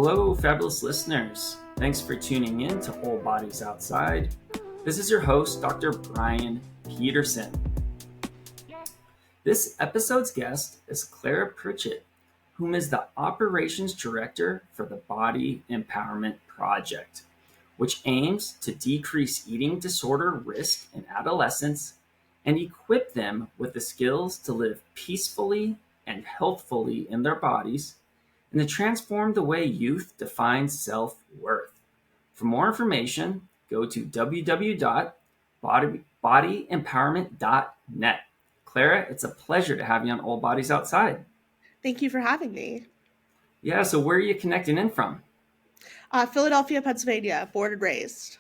Hello, fabulous listeners. Thanks for tuning in to Whole Bodies Outside. This is your host, Dr. Brian Peterson. This episode's guest is Clara Pritchett, whom is the Operations Director for the Body Empowerment Project, which aims to decrease eating disorder risk in adolescents and equip them with the skills to live peacefully and healthfully in their bodies and to transform the way youth define self-worth. For more information, go to www.bodyempowerment.net. Clara, it's a pleasure to have you on All Bodies Outside. Thank you for having me. Yeah, so where are you connecting in from? Philadelphia, Pennsylvania, born and raised.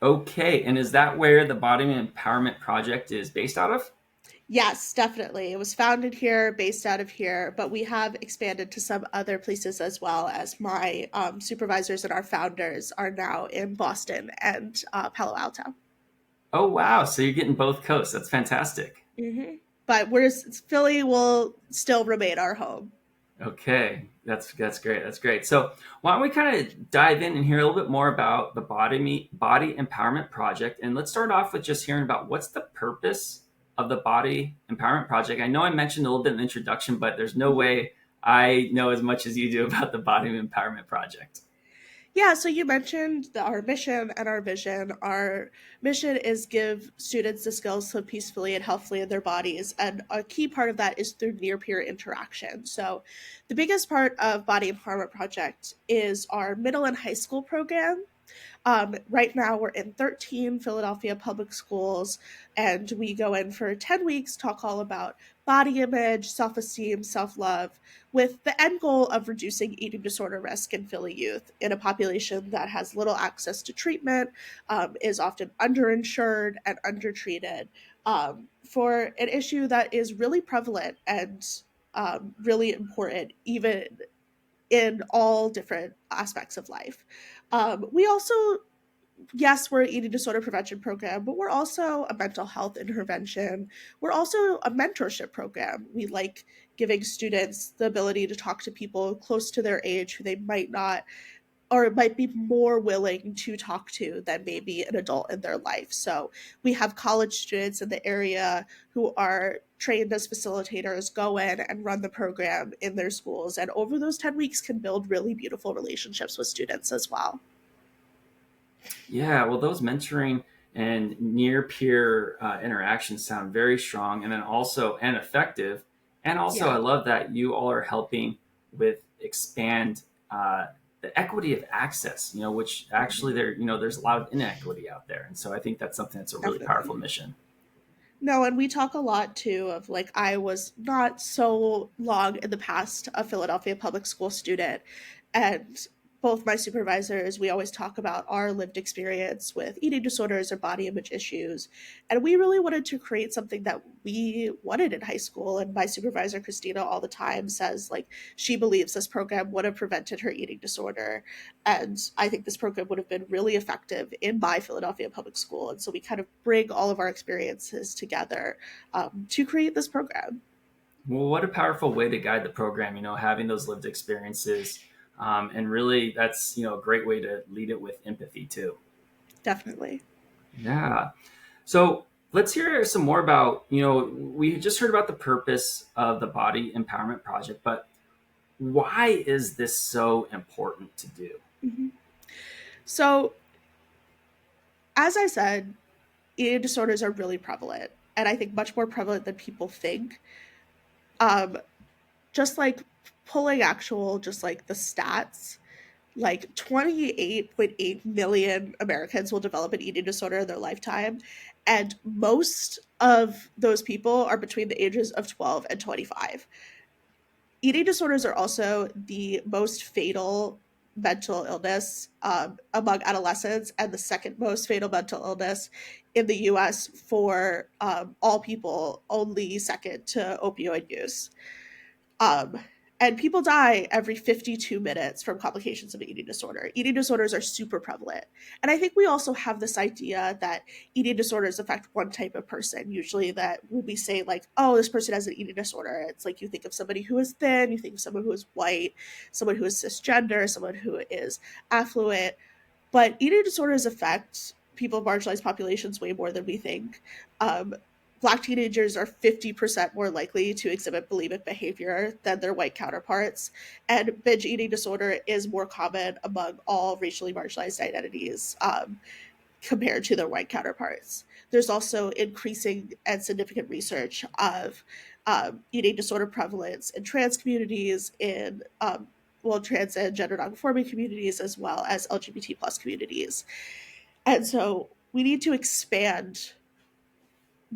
Okay, and is that where the Body Empowerment Project is based out of? Yes, definitely. It was founded here, based out of here, but we have expanded to some other places as well, as my supervisors and our founders are now in Boston and Palo Alto. Oh, wow. So you're getting both coasts. That's fantastic. Mm-hmm. But Philly will still remain our home. Okay, that's great. That's great. So why don't we kind of dive in and hear a little bit more about the Body Empowerment Project, and let's start off with just hearing about what's the purpose of the Body Empowerment Project. I know I mentioned a little bit in the introduction, but there's no way I know as much as you do about the Body Empowerment Project. Yeah, so you mentioned our mission and our vision. Our mission is give students the skills to live peacefully and healthfully in their bodies, and a key part of that is through near-peer interaction. So the biggest part of Body Empowerment Project is our middle and high school program. Right now, we're in 13 Philadelphia public schools, and we go in for 10 weeks, talk all about body image, self-esteem, self-love, with the end goal of reducing eating disorder risk in Philly youth in a population that has little access to treatment, is often underinsured and undertreated, for an issue that is really prevalent and really important, even in all different aspects of life. We also, yes, we're an eating disorder prevention program, but we're also a mental health intervention. We're also a mentorship program. We like giving students the ability to talk to people close to their age who they might not or might be more willing to talk to than maybe an adult in their life. So we have college students in the area who are trained as facilitators go in and run the program in their schools, and over those 10 weeks can build really beautiful relationships with students as well. Yeah, well, those mentoring and near peer interactions sound very strong and then also and effective. And also, I Yeah, love that you all are helping with expand the equity of access, which actually there's a lot of inequity out there. And so I think that's something that's a really powerful definitely. mission. No, and we talk a lot too of like I was not so long in the past a Philadelphia public school student, and both my supervisors, we always talk about our lived experience with eating disorders or body image issues. And we really wanted to create something that we wanted in high school. And my supervisor, Christina, all the time says like she believes this program would have prevented her eating disorder. And I think this program would have been really effective in my Philadelphia public school. And so we kind of bring all of our experiences together to create this program. Well, what a powerful way to guide the program, having those lived experiences. And really, that's, a great way to lead it with empathy too. Definitely. Yeah. So let's hear some more about, we just heard about the purpose of the Body Empowerment Project, but why is this so important to do? Mhm. So, as I said, eating disorders are really prevalent, and I think much more prevalent than people think. Um, just like pulling actual, just like the stats, like 28.8 million Americans will develop an eating disorder in their lifetime, and most of those people are between the ages of 12 and 25. Eating disorders are also the most fatal mental illness among adolescents, and the second most fatal mental illness in the US for all people, only second to opioid use. Um, And people die every 52 minutes from complications of an eating disorder. Eating disorders are super prevalent. And I think we also have this idea that eating disorders affect one type of person. Usually, that when we say, like, oh, this person has an eating disorder, it's like you think of somebody who is thin, you think of someone who is white, someone who is cisgender, someone who is affluent. But eating disorders affect people of marginalized populations way more than we think. Um, Black teenagers are 50% more likely to exhibit bulimic behavior than their white counterparts. And binge eating disorder is more common among all racially marginalized identities compared to their white counterparts. There's also increasing and significant research of eating disorder prevalence in trans communities, in trans and gender nonconforming communities, as well as LGBT plus communities. And so we need to expand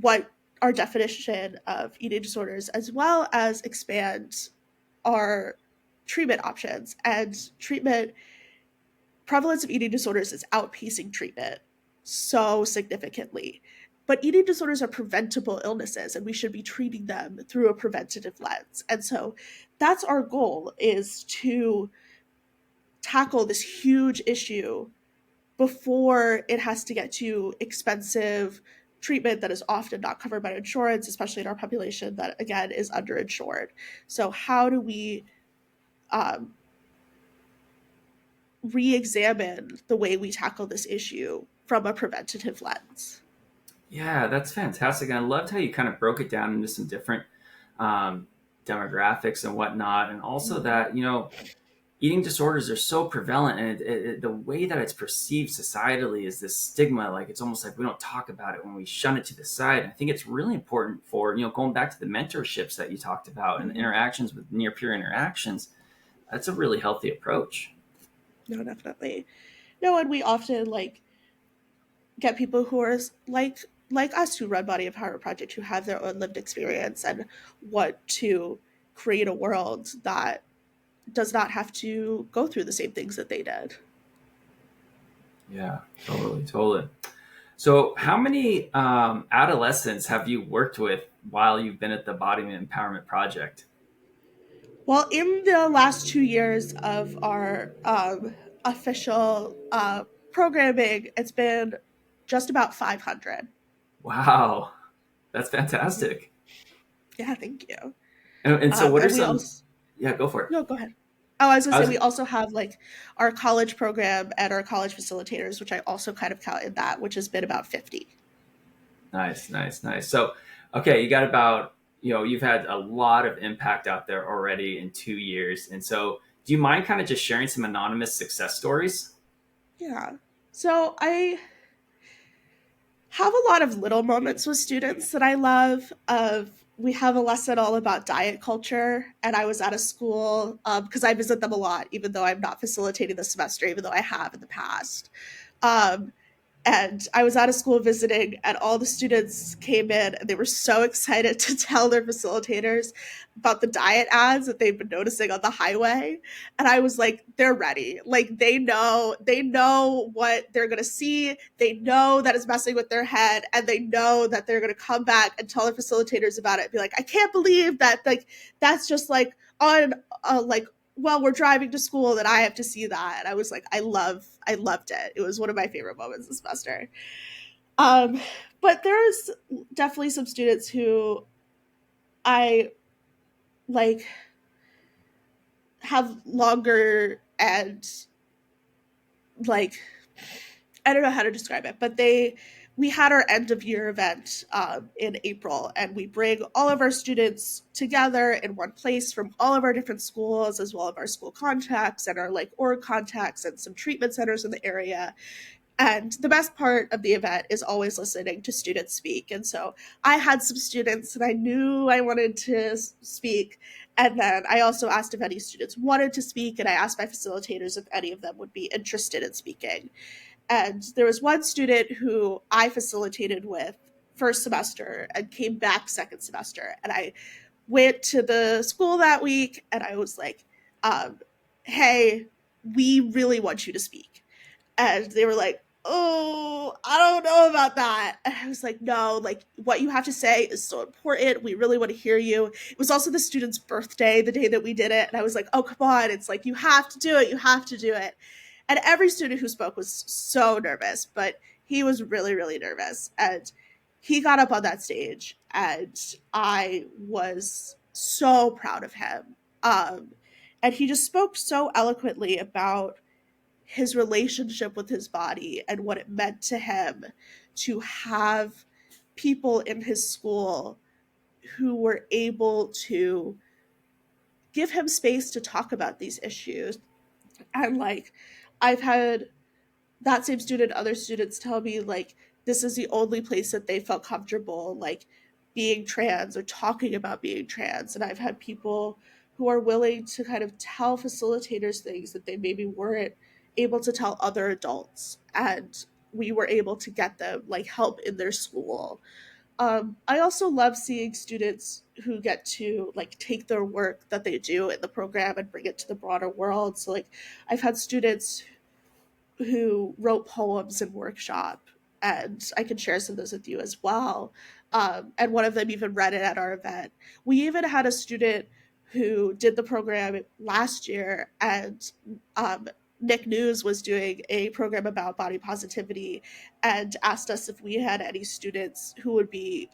what our definition of eating disorders, as well as expand our treatment options. And treatment prevalence of eating disorders is outpacing treatment so significantly. But eating disorders are preventable illnesses, and we should be treating them through a preventative lens. And so that's our goal, is to tackle this huge issue before it has to get to expensive treatment that is often not covered by insurance, especially in our population that, again, is underinsured. So how do we um, re-examine the way we tackle this issue from a preventative lens? Yeah, that's fantastic. And I loved how you kind of broke it down into some different um, demographics and whatnot. And also that, eating disorders are so prevalent, and the way that it's perceived societally is this stigma. Like, it's almost like we don't talk about it when we shun it to the side. I think it's really important for, going back to the mentorships that you talked about and the interactions with near peer interactions. That's a really healthy approach. No, definitely. No, and we often get people who are like us, who run Body Empowerment Project, who have their own lived experience and want to create a world that does not have to go through the same things that they did. Yeah, totally, totally. So, how many adolescents have you worked with while you've been at the Body Empowerment Project? Well, in the last 2 years of our official programming, it's been just about 500. Wow, that's fantastic. Yeah, thank you. And so, what are And we some? also, Yeah, go for it. no, go ahead. Oh, I was gonna I say, was we also have our college program and our college facilitators, which I also kind of count in that, which has been about 50. nice, nice, nice. So, okay, you got about you've had a lot of impact out there already in 2 years, and so do you mind kind of just sharing some anonymous success stories? Yeah. So I have a lot of little moments with students that I love. Of We have a lesson all about diet culture, and I was at a school because I visit them a lot, even though I'm not facilitating this semester, even though I have in the past. Um, and I was at a school visiting, and all the students came in and they were so excited to tell their facilitators about the diet ads that they've been noticing on the highway. And I was like, they're ready. Like, they know what they're going to see. They know that it's messing with their head, and they know that they're going to come back and tell their facilitators about it and be like, I can't believe that, that's just on while we're driving to school that I have to see that. And I was like, I loved it. It was one of my favorite moments this semester. Um, but there's definitely some students who I like have longer and like I don't know how to describe it, but we had our end of year event in April, and we bring all of our students together in one place from all of our different schools, as well as our school contacts and our org contacts and some treatment centers in the area. And the best part of the event is always listening to students speak. And so I had some students and I knew I wanted to speak. And then I also asked if any students wanted to speak, and I asked my facilitators if any of them would be interested in speaking. And there was one student who I facilitated with first semester and came back second semester. And I went to the school that week and I was like, hey, we really want you to speak. And they were like, oh, I don't know about that. And I was like, no, like what you have to say is so important. We really want to hear you. It was also the student's birthday, the day that we did it. And I was like, oh, come on. It's like, you have to do it. You have to do it. And every student who spoke was so nervous, but he was really, really nervous. And he got up on that stage, and I was so proud of him. And he just spoke so eloquently about his relationship with his body and what it meant to him to have people in his school who were able to give him space to talk about these issues. And like, I've had that same student, other students tell me like this is the only place that they felt comfortable like being trans or talking about being trans. And I've had people who are willing to kind of tell facilitators things that they maybe weren't able to tell other adults, and we were able to get them like help in their school. I also love seeing students who get to like take their work that they do in the program and bring it to the broader world. So like I've had students who wrote poems in workshop, and I can share some of those with you as well. And one of them even read it at our event. We even had a student who did the program last year, and Nick News was doing a program about body positivity and asked us if we had any students who would be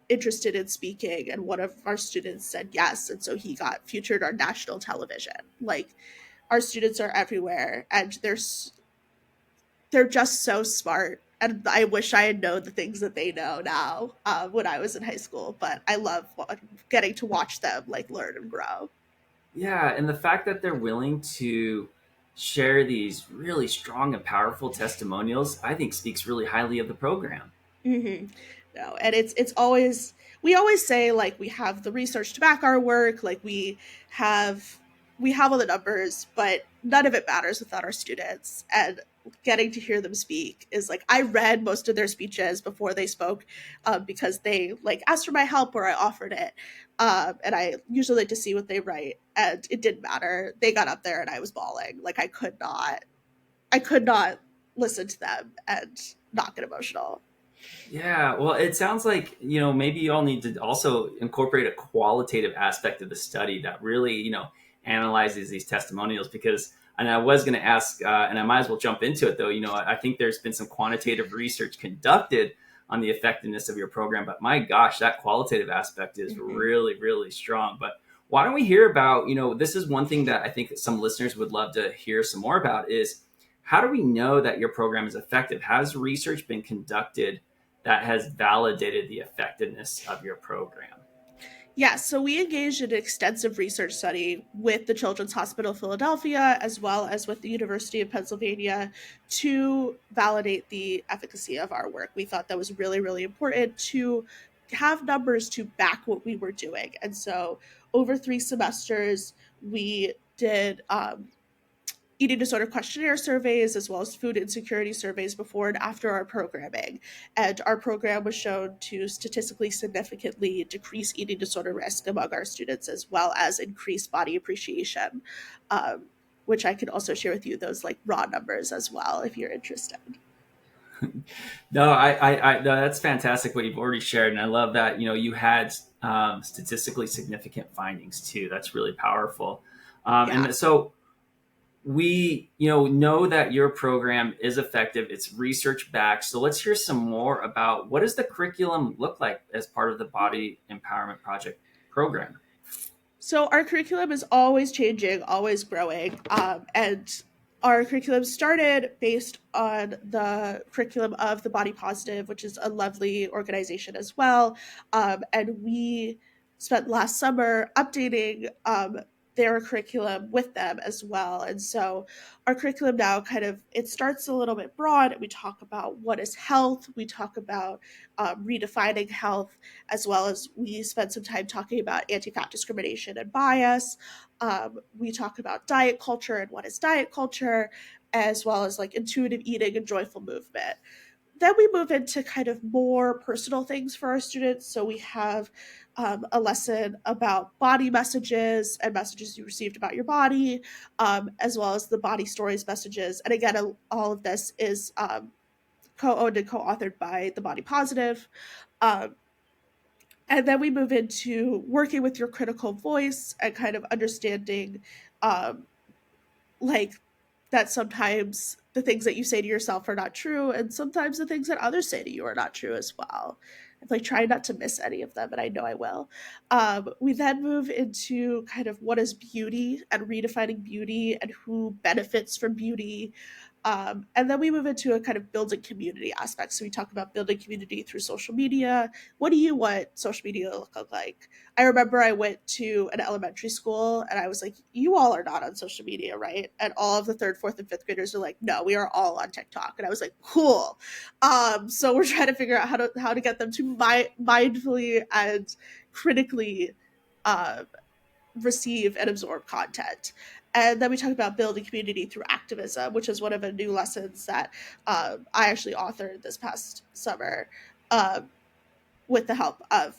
interested in speaking, and one of our students said yes, and so he got featured on national television. Like, our students are everywhere, and they're just so smart. And I wish I had known the things that they know now when I was in high school. But I love getting to watch them like learn and grow. Yeah, and the fact that they're willing to share these really strong and powerful testimonials, I think speaks really highly of the program. Mm-hmm. No, and it's always, we always say like we have the research to back our work, like have we have all the numbers, but none of it matters without our students. And getting to hear them speak is like, I read most of their speeches before they spoke, because they like asked for my help or I offered it, and I usually like to see what they write, and it didn't matter. They got up there and I was bawling. Like I could not listen to them and not get emotional. Yeah, well, it sounds like, maybe you all need to also incorporate a qualitative aspect of the study that really, analyzes these testimonials because, and I was going to ask, and I might as well jump into it though, I think there's been some quantitative research conducted on the effectiveness of your program, but my gosh, that qualitative aspect is Mm-hmm. really, really strong. But why don't we hear about, this is one thing that I think that some listeners would love to hear some more about is how do we know that your program is effective? Has research been conducted that has validated the effectiveness of your program? Yeah, so we engaged in an extensive research study with the Children's Hospital of Philadelphia as well as with the University of Pennsylvania to validate the efficacy of our work. We thought that was really, really important to have numbers to back what we were doing. And so over 3 semesters, we did eating disorder questionnaire surveys as well as food insecurity surveys before and after our programming. And our program was shown to statistically significantly decrease eating disorder risk among our students as well as increase body appreciation, um, which I can also share with you those like raw numbers as well if you're interested. No, no, that's fantastic what you've already shared, and I love that you had statistically significant findings too. That's really powerful, Yeah. and so we know that your program is effective. It's research backed. So let's hear some more about what does the curriculum look like as part of the Body Empowerment Project program. So our curriculum is always changing, always growing, and our curriculum started based on the curriculum of the Body Positive, which is a lovely organization as well. And we spent last summer updating their curriculum with them as well. And so our curriculum now kind of, it starts a little bit broad. We talk about what is health. We talk about redefining health, as well as we spend some time talking about anti-fat discrimination and bias. We talk about diet culture and what is diet culture, as well as like intuitive eating and joyful movement. Then we move into kind of more personal things for our students. So we have a lesson about body messages and messages you received about your body, as well as the body stories messages. And again, all of this is co-owned and co-authored by the Body Positive. Um, and then we move into working with your critical voice and kind of understanding um, like that sometimes the things that you say to yourself are not true, and sometimes the things that others say to you are not true as well. I'm like trying not to miss any of them, and I know I will. We then move into kind of what is beauty and redefining beauty and who benefits from beauty. And then we move into a kind of building community aspect. So we talk about building community through social media. What do you want social media to look like? I remember I went to an elementary school and I was like, you all are not on social media, right? And all of the third, fourth, and fifth graders are like, no, we are all on TikTok. And I was like, cool. So we're trying to figure out how to get them to mindfully and critically uh, receive and absorb content. And then we talk about building community through activism, which is one of the new lessons that I actually authored this past summer. With the help of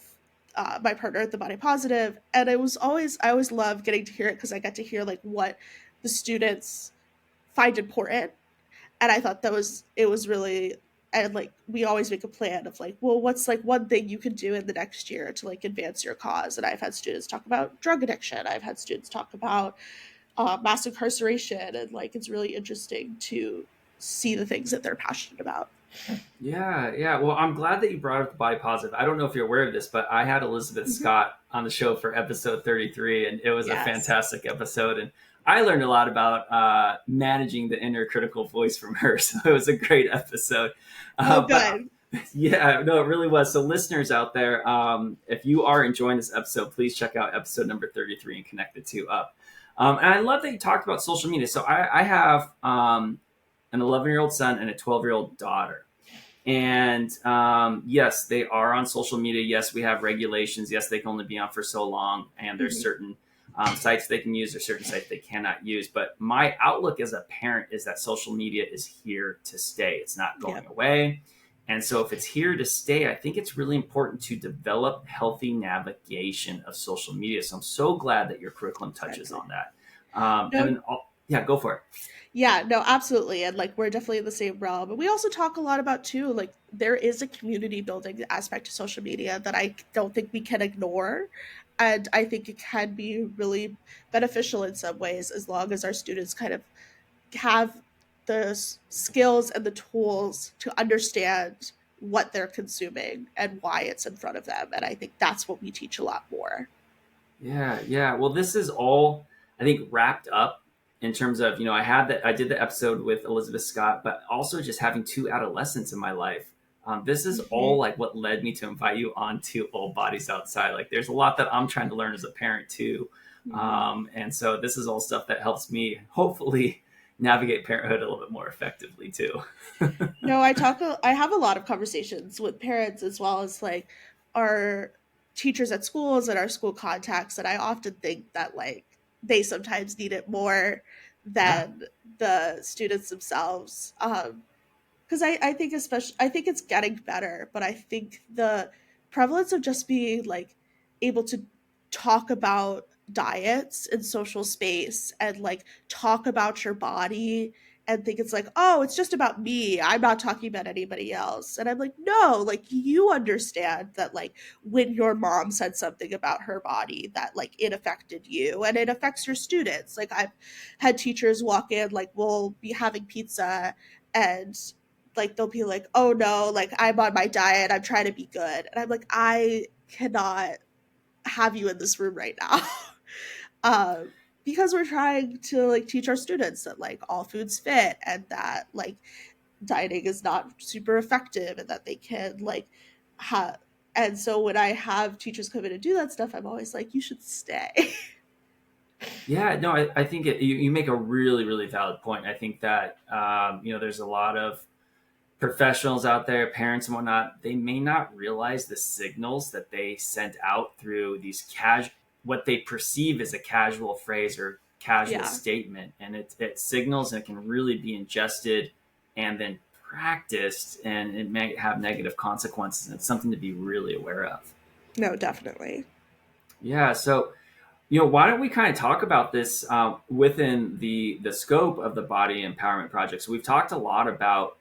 my partner at the Body Positive. And I always love getting to hear it because I get to hear like what the students find important. And I thought it was really, and like we always make a plan of like, well, what's like one thing you can do in the next year to like advance your cause. And I've had students talk about drug addiction. I've had students talk about mass incarceration. And like, it's really interesting to see the things that they're passionate about. Yeah, yeah. Well, I'm glad that you brought up the body positive. I don't know if you're aware of this, but I had Elizabeth Mm-hmm. Scott on the show for episode 33, and it was a Yes. fantastic episode. And I learned a lot about managing the inner critical voice from her. So it was a great episode. Oh, But good. yeah, no, it really was. So, listeners out there, if you are enjoying this episode, please check out episode number 33 and connect the two up. And I love that you talked about social media. So, I have an 11-year-old son and a 12-year-old daughter. And yes, they are on social media. Yes, we have regulations. Yes, they can only be on for so long. And there's Mm-hmm. certain sites they can use or certain sites they cannot use. But my outlook as a parent is that social media is here to stay. It's not Yeah, going away. And so if it's here to stay, I think it's really important to develop healthy navigation of social media. So I'm so glad that your curriculum touches exactly. on that. And No, then, yeah, go for it. yeah, no, absolutely. And like we're definitely in the same realm. But we also talk a lot about too, like there is a community building aspect to social media that I don't think we can ignore. And I think it can be really beneficial in some ways as long as our students kind of have the skills and the tools to understand what they're consuming and why it's in front of them. And I think that's what we teach a lot more. Yeah, yeah. Well, this is all I think wrapped up in terms of, I did the episode with Elizabeth Scott, but also just having two adolescents in my life. This is all Hmm. like what led me to invite you onto All Bodies Outside. Like, there's a lot that I'm trying to learn as a parent too, Hmm. and so this is all stuff that helps me hopefully navigate parenthood a little bit more effectively too. No, I have a lot of conversations with parents as well as like our teachers at schools and our school contacts, and I often think that like they sometimes need it more Yeah. than the students themselves. Because I think especially I think it's getting better, but I think the prevalence of just being like able to talk about diets in social space and like talk about your body and think it's like, oh, it's just about me, I'm not talking about anybody else. And I'm like, no, like you understand that like when your mom said something about her body that like it affected you and it affects your students. Like I've had teachers walk in, like we'll be having pizza and like they'll be like, oh no, like I'm on my diet, I'm trying to be good. And I'm like, I cannot have you in this room right now. um, because we're trying to like teach our students that like all foods fit and that like dieting is not super effective and that they can like have. And so when I have teachers come in and do that stuff, I'm always like, you should stay. Yeah, no, I think you make a really, really valid point. I think that, there's a lot of professionals out there, parents and whatnot, they may not realize the signals that they sent out through these what they perceive as a casual phrase or casual Yeah. statement. And it signals and it can really be ingested and then practiced and it may have negative consequences. And it's something to be really aware of. No, definitely. Yeah. So, why don't we kind of talk about this within the scope of the Body Empowerment Project? So we've talked a lot about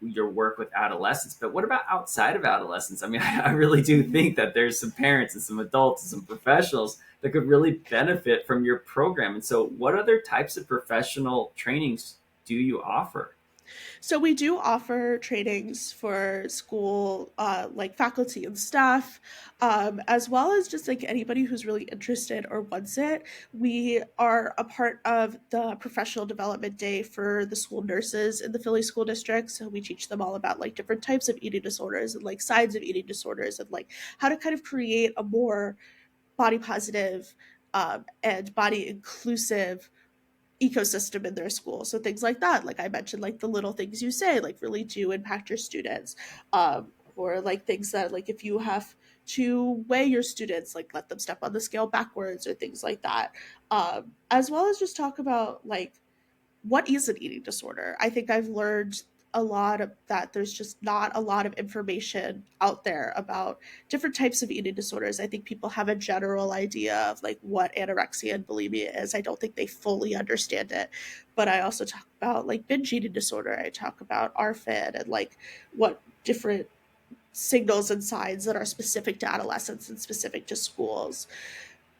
your work with adolescents, but what about outside of adolescents? I mean, I really do think that there's some parents and some adults and some professionals that could really benefit from your program. And so, what other types of professional trainings do you offer? So we do offer trainings for school, like faculty and staff, as well as just like anybody who's really interested or wants it. We are a part of the professional development day for the school nurses in the Philly school district. So we teach them all about like different types of eating disorders and like signs of eating disorders and like how to kind of create a more body positive and body inclusive ecosystem in their school. So things like that, like I mentioned, like the little things you say, like really do impact your students. Or like things that like if you have to weigh your students, like let them step on the scale backwards or things like that. As well as just talk about like what is an eating disorder? I think I've learned a lot of that there's just not a lot of information out there about different types of eating disorders. I think people have a general idea of like what anorexia and bulimia is. I don't think they fully understand it. But I also talk about like binge eating disorder. I talk about RFID and like what different signals and signs that are specific to adolescents and specific to schools.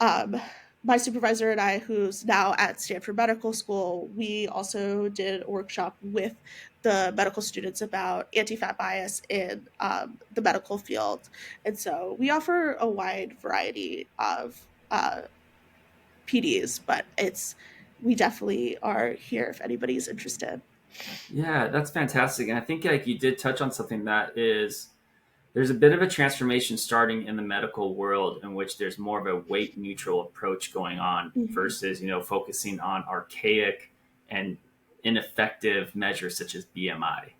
um, my supervisor and I, who's now at Stanford Medical School, we also did a workshop with the medical students about anti-fat bias in the medical field. And so we offer a wide variety of PDs, but we definitely are here if anybody's interested. Yeah, that's fantastic. And I think like you did touch on something that is there's a bit of a transformation starting in the medical world in which there's more of a weight neutral approach going on Mhm. versus, focusing on archaic and ineffective measures such as BMI.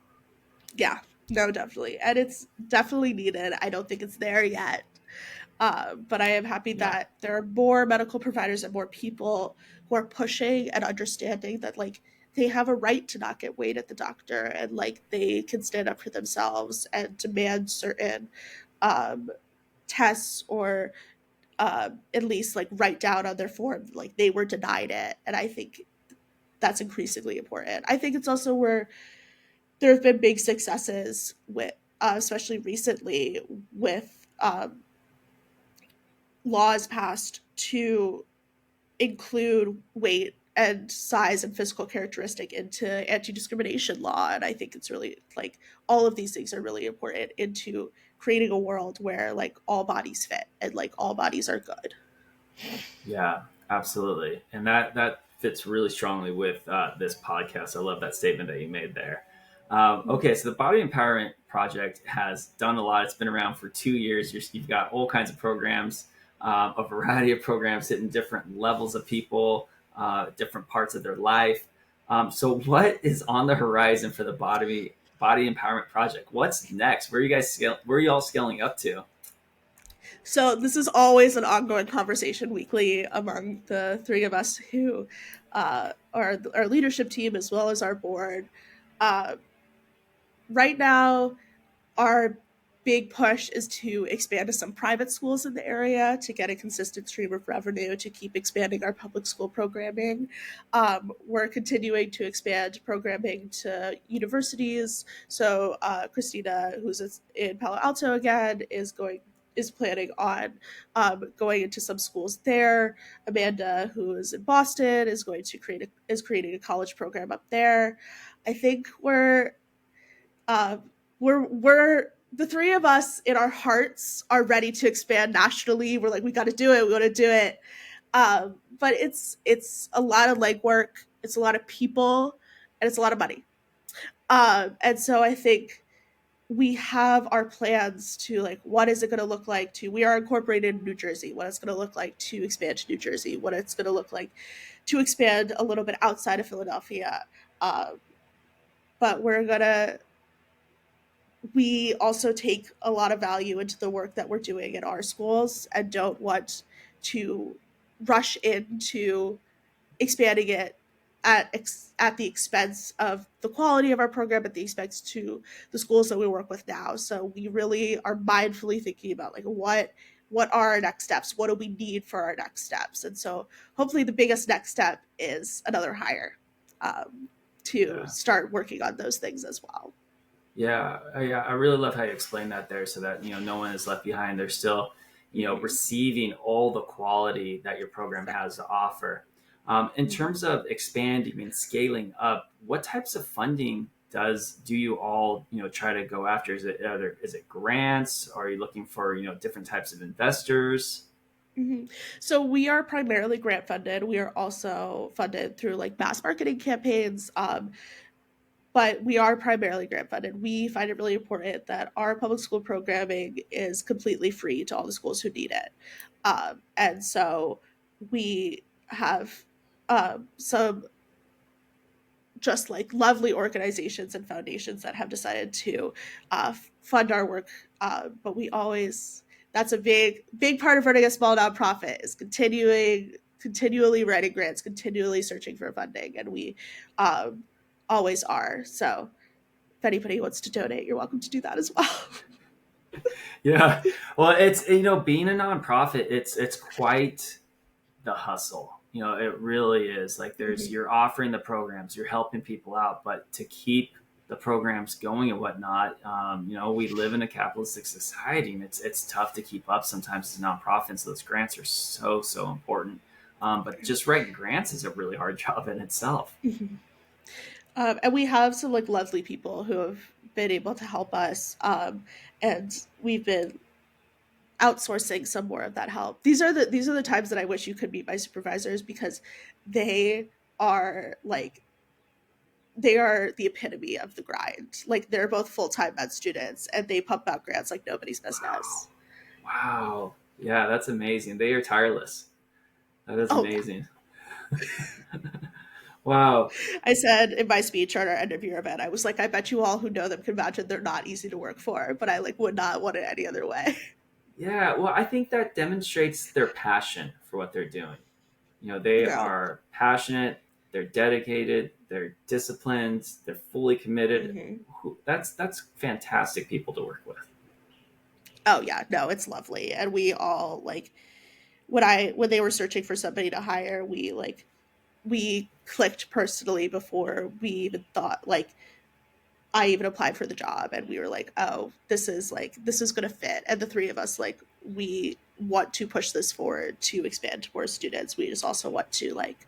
Yeah, no, definitely. And it's definitely needed. I don't think it's there yet. But I am happy Yeah. that there are more medical providers and more people who are pushing and understanding that like they have a right to not get weighed at the doctor and like they can stand up for themselves and demand certain um, tests or at least like write down on their form like they were denied it. And I think that's increasingly important. I think it's also where there have been big successes with, especially recently, with laws passed to include weight and size and physical characteristic into anti-discrimination law. And I think it's really like all of these things are really important into creating a world where like all bodies fit and like all bodies are good. Yeah, absolutely. And that fits really strongly with this podcast. I love that statement that you made there. Okay, so the Body Empowerment Project has done a lot. It's been around for 2 years. You've got all kinds of programs, a variety of programs hitting different levels of people, different parts of their life. So, what is on the horizon for the Body Empowerment Project? What's next? Where are you guys Where are you all scaling up to? So this is always an ongoing conversation weekly among the three of us who are our leadership team as well as our board. Uh, right now, our big push is to expand to some private schools in the area to get a consistent stream of revenue to keep expanding our public school programming. We're continuing to expand programming to universities. So Christina, who's in Palo Alto again, is planning on going into some schools there. Amanda, who is in Boston, is creating a college program up there. I think uh, we're the three of us in our hearts are ready to expand nationally. We're like, we got to do it. We want to do it. But it's a lot of legwork. It's a lot of people, and it's a lot of money. And so I think we have our plans to like what is it going to look like to we are incorporated in New Jersey, what it's going to look like to expand to New Jersey, what it's going to look like to expand a little bit outside of Philadelphia. Uh, but we also take a lot of value into the work that we're doing in our schools and don't want to rush into expanding it at the expense of the quality of our program, at the expense to the schools that we work with now. So we really are mindfully thinking about like what are our next steps, what do we need for our next steps, and so hopefully the biggest next step is another hire, to Yeah. start working on those things as well. Yeah, I really love how you explain that there, so that no one is left behind. They're still, Mm-hmm. receiving all the quality that your program has to offer. In Mm-hmm. terms of expanding and scaling up, what types of funding do you all try to go after? Is it grants? Are you looking for different types of investors? Mm-hmm. So we are primarily grant funded. We are also funded through like mass marketing campaigns, but we are primarily grant funded. We find it really important that our public school programming is completely free to all the schools who need it. And so we have some just like lovely organizations and foundations that have decided to fund our work. But we always, that's a big part of running a small nonprofit, is continually writing grants, continually searching for funding, and we um, always are. So if anybody wants to donate, you're welcome to do that as well. Yeah, well, it's being a nonprofit, it's quite the hustle. It really is. Like, Mhm. you're offering the programs, you're helping people out, but to keep the programs going and whatnot, we live in a capitalistic society, and it's tough to keep up sometimes as a nonprofit. So those grants are so important. But just writing grants is a really hard job in itself. Mhm. And we have some like lovely people who have been able to help us, and we've been outsourcing some more of that help. These are the times that I wish you could meet my supervisors, because they are like they are the epitome of the grind. Like they're both full-time med students and they pump out grants like nobody's Wow. business. Wow. Yeah, that's amazing. They are tireless. That is Oh yeah. amazing. Wow. I said in my speech at our end of year event, I was like, I bet you all who know them can imagine they're not easy to work for, but I like would not want it any other way. Yeah, well, I think that demonstrates their passion for what they're doing. They Yeah. are passionate, they're dedicated, they're disciplined, they're fully committed. Hmm. That's fantastic people to work with. Oh yeah, no, it's lovely. And we all like when they were searching for somebody to hire, we clicked personally before we even thought like I even applied for the job, and we were like, oh, this is gonna fit. And the three of us like we want to push this forward to expand to more students. We just also want to like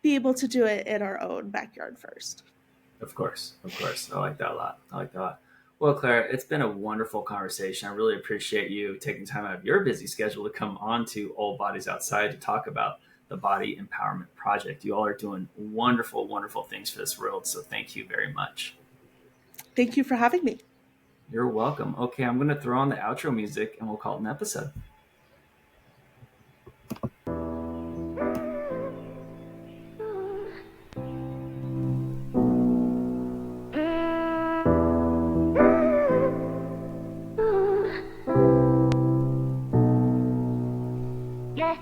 be able to do it in our own backyard first. Of course, of course. I like that a lot. I like that a lot. Well, Claire, it's been a wonderful conversation. I really appreciate you taking time out of your busy schedule to come on to Old Bodies Outside to talk about the Body Empowerment Project. You all are doing wonderful, wonderful things for this world. So thank you very much. Thank you for having me. You're welcome. Okay, I'm going to throw on the outro music and we'll call it an episode. Yeah.